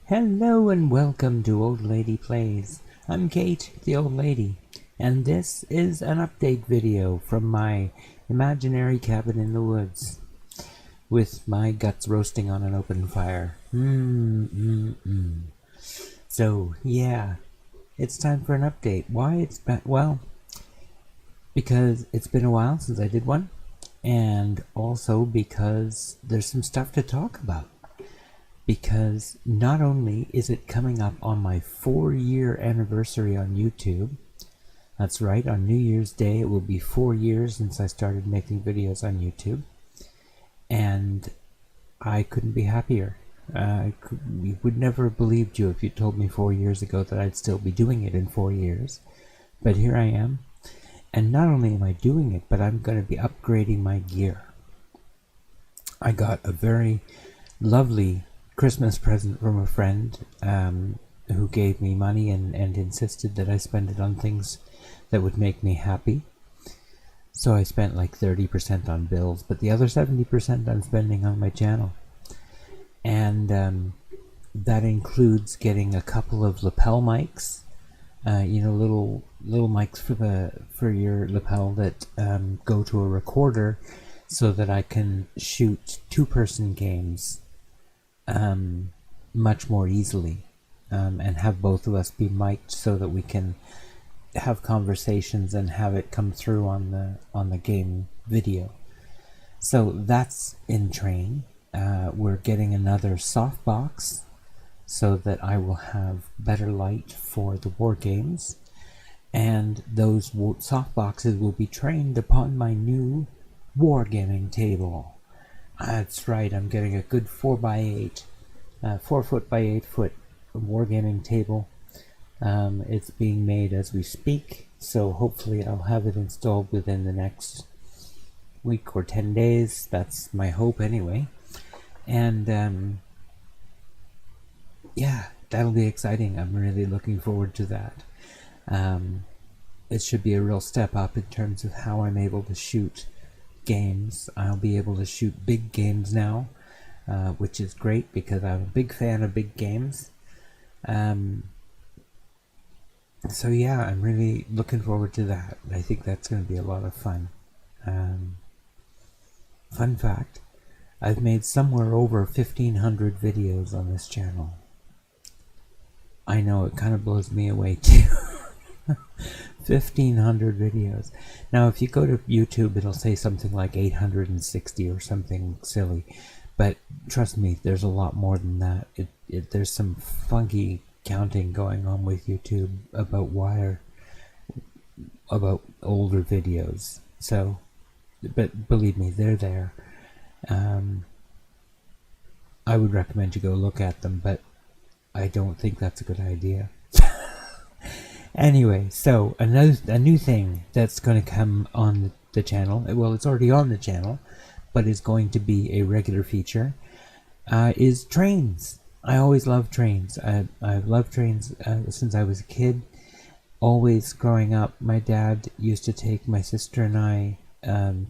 Hello and welcome to Old Lady Plays. I'm Kate, the old lady, and this is an update video from my imaginary cabin in the woods with my guts roasting on an open fire. So, yeah, it's time for an update. Why it's been, well, because it's been a while since I did one, and also because there's some stuff to talk about. Because not only is it coming up on my 4-year anniversary on YouTube, that's right, on New Year's Day it will be 4 years since I started making videos on YouTube, and I couldn't be happier. We would never have believed you if you told me 4 years ago that I'd still be doing it in 4 years, but here I am, and not only am I doing it, but I'm going to be upgrading my gear. I got a very lovely Christmas present from a friend who gave me money and insisted that I spend it on things that would make me happy. So I spent like 30% on bills, but the other 70% I'm spending on my channel. And that includes getting a couple of lapel mics, little mics for your lapel that go to a recorder so that I can shoot two-person games much more easily, and have both of us be mic'd so that we can have conversations and have it come through on the game video. So that's in train. We're getting another softbox so that I will have better light for the war games, and those softboxes will be trained upon my new wargaming table. That's right, I'm getting a good 4x8, 4 foot by 8 foot wargaming table. It's being made as we speak, so hopefully I'll have it installed within the next week or 10 days. That's my hope anyway. And yeah, that'll be exciting. I'm really looking forward to that. It should be a real step up in terms of how I'm able to shoot games. I'll be able to shoot big games now, which is great because I'm a big fan of big games. So yeah, I'm really looking forward to that. I think that's going to be a lot of fun. Fun fact, I've made somewhere over 1,500 videos on this channel. I know, it kind of blows me away too. 1,500 videos. Now if you go to YouTube it'll say something like 860 or something silly, but trust me, there's a lot more than that. There's some funky counting going on with YouTube about older videos. So, but believe me, they're there. I would recommend you go look at them, but I don't think that's a good idea. Anyway, so a new thing that's going to come on the channel, well, it's already on the channel, but is going to be a regular feature, is trains. I always loved trains. I've loved trains since I was a kid. Always growing up, my dad used to take my sister and I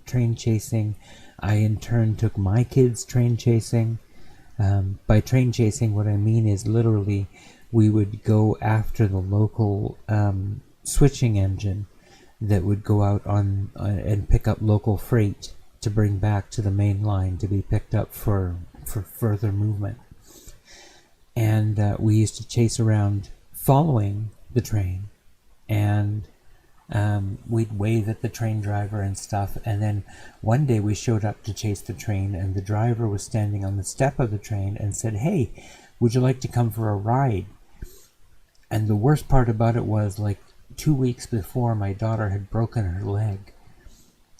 train chasing. I in turn took my kids train chasing. By train chasing, what I mean is literally we would go after the local switching engine that would go out on and pick up local freight to bring back to the main line to be picked up for further movement. And we used to chase around following the train, and we'd wave at the train driver and stuff, and then one day we showed up to chase the train, and the driver was standing on the step of the train and said, "Hey, would you like to come for a ride?" And the worst part about it was, like, 2 weeks before, my daughter had broken her leg,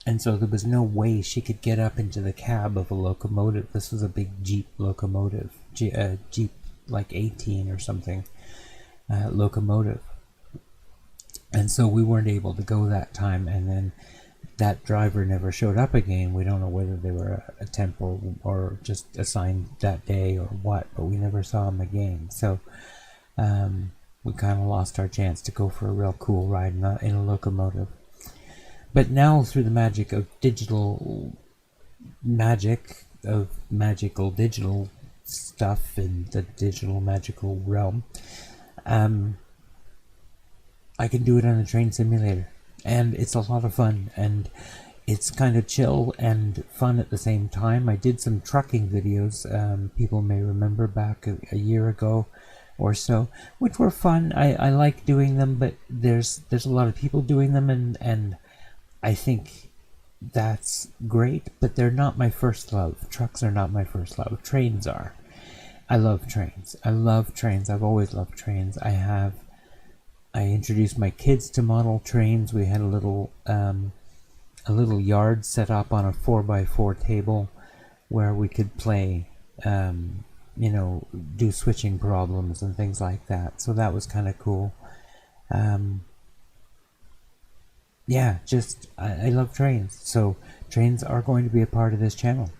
and so there was no way she could get up into the cab of a locomotive. This was a big Jeep locomotive, Jeep like 18 or something locomotive. And so we weren't able to go that time, and then that driver never showed up again. We don't know whether they were a temp or just assigned that day or what, but we never saw him again. So we kind of lost our chance to go for a real cool ride in a locomotive. But now, through the magical digital stuff in the digital magical realm, I can do it on a train simulator, and it's a lot of fun, and it's kind of chill and fun at the same time. I did some trucking videos, people may remember back a year ago or so, which were fun. I like doing them, but there's a lot of people doing them, and I think that's great, but they're not my first love. Trucks are not my first love. Trains are. I love trains. I've always loved trains. I introduced my kids to model trains. We had a little yard set up on a 4x4 table where we could play, do switching problems and things like that. So that was kind of cool. I love trains. So trains are going to be a part of this channel,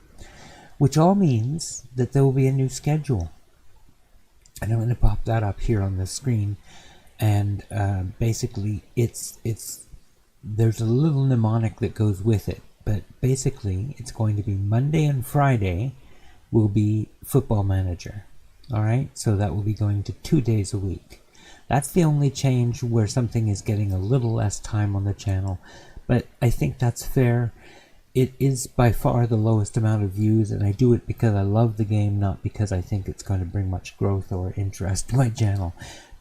which all means that there will be a new schedule. And I'm going to pop that up here on the screen. And basically, there's a little mnemonic that goes with it. But basically, it's going to be Monday and Friday will be Football Manager. Alright, so that will be going to 2 days a week. That's the only change where something is getting a little less time on the channel. But I think that's fair. It is by far the lowest amount of views, and I do it because I love the game, not because I think it's going to bring much growth or interest to my channel.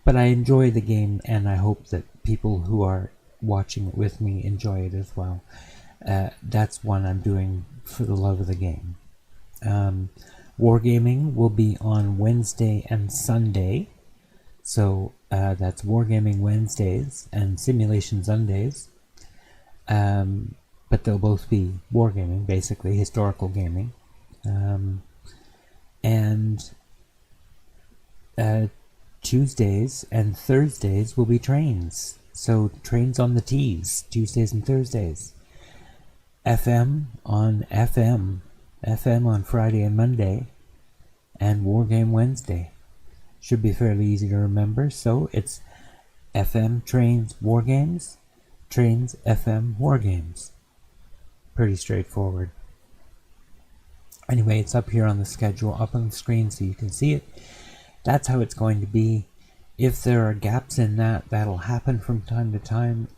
But I enjoy the game, and I hope that people who are watching it with me enjoy it as well. That's one I'm doing for the love of the game. Wargaming will be on Wednesday and Sunday. So that's Wargaming Wednesdays and Simulation Sundays. But they'll both be Wargaming, basically, historical gaming. Tuesdays and Thursdays will be trains. So trains on the T's, Tuesdays and Thursdays. FM on Friday and Monday, and Wargame Wednesday. Should be fairly easy to remember. So it's FM Trains Wargames, Trains FM Wargames. Pretty straightforward. Anyway, it's up here on the schedule, up on the screen so you can see it. That's how it's going to be. If there are gaps in that, that'll happen from time to time.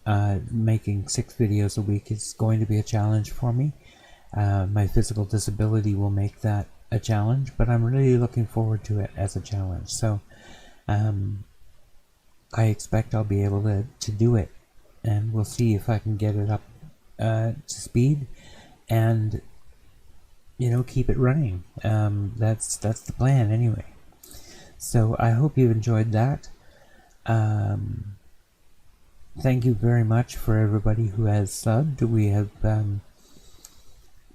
Making 6 videos a week is going to be a challenge for me. My physical disability will make that a challenge, but I'm really looking forward to it as a challenge. So I expect I'll be able to do it, and we'll see if I can get it up to speed and keep it running. That's the plan anyway. So I hope you enjoyed that. Thank you very much for everybody who has subbed. We have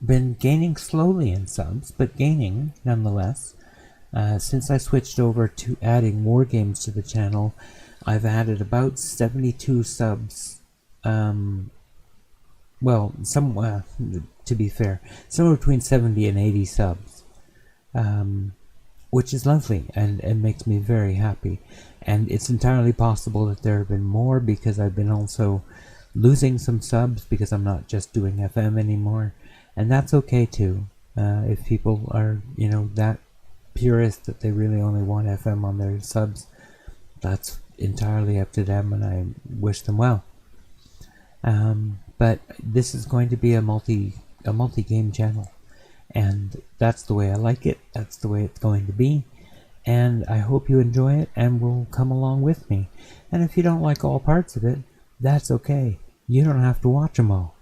been gaining slowly in subs, but gaining nonetheless. Since I switched over to adding more games to the channel, I've added about 72 subs. To be fair, somewhere between 70 and 80 subs. Which is lovely and makes me very happy. And it's entirely possible that there have been more, because I've been also losing some subs because I'm not just doing FM anymore. And that's okay too. If people are, that purist that they really only want FM on their subs, that's entirely up to them, and I wish them well. But this is going to be a multi-game channel. And that's the way I like it. That's the way it's going to be. And I hope you enjoy it and will come along with me. And if you don't like all parts of it, that's okay. You don't have to watch them all.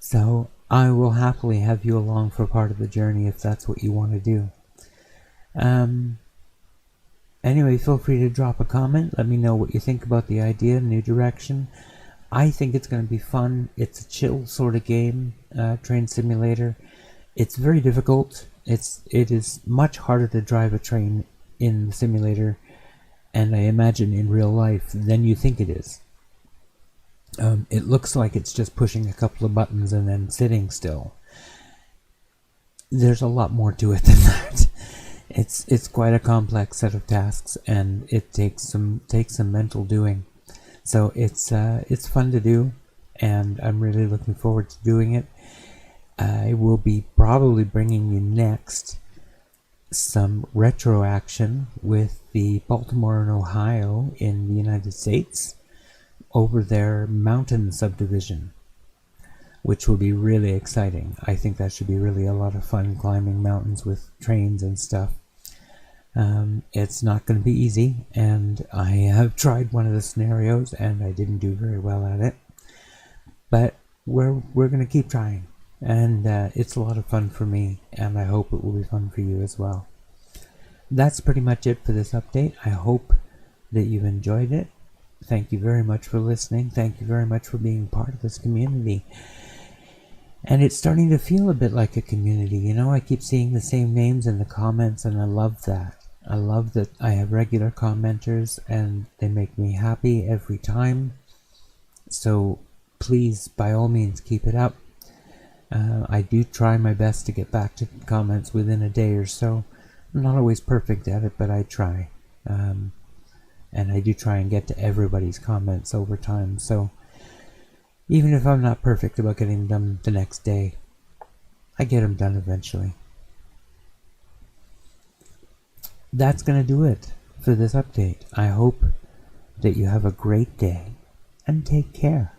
So I will happily have you along for part of the journey if that's what you want to do. Anyway, feel free to drop a comment. Let me know what you think about the idea, new direction. I think it's going to be fun. It's a chill sort of game, train simulator. It's very difficult. It is much harder to drive a train in the simulator, and I imagine in real life, than you think it is. It looks like it's just pushing a couple of buttons and then sitting still. There's a lot more to it than that. It's quite a complex set of tasks, and it takes some mental doing. So it's fun to do, and I'm really looking forward to doing it. I will be probably bringing you next some retro action with the Baltimore and Ohio in the United States over their mountain subdivision, which will be really exciting. I think that should be really a lot of fun, climbing mountains with trains and stuff. It's not going to be easy, and I have tried one of the scenarios and I didn't do very well at it, but we're going to keep trying, and it's a lot of fun for me, and I hope it will be fun for you as well. That's pretty much it for this update. I hope that you've enjoyed it. Thank you very much for listening. Thank you very much for being part of this community. And it's starting to feel a bit like a community. You know, I keep seeing the same names in the comments, and I love that. I love that I have regular commenters, and they make me happy every time. So please, by all means, keep it up. I do try my best to get back to comments within a day or so. I'm not always perfect at it, but I try. And I do try and get to everybody's comments over time. So even if I'm not perfect about getting them the next day, I get them done eventually. That's going to do it for this update. I hope that you have a great day, and take care.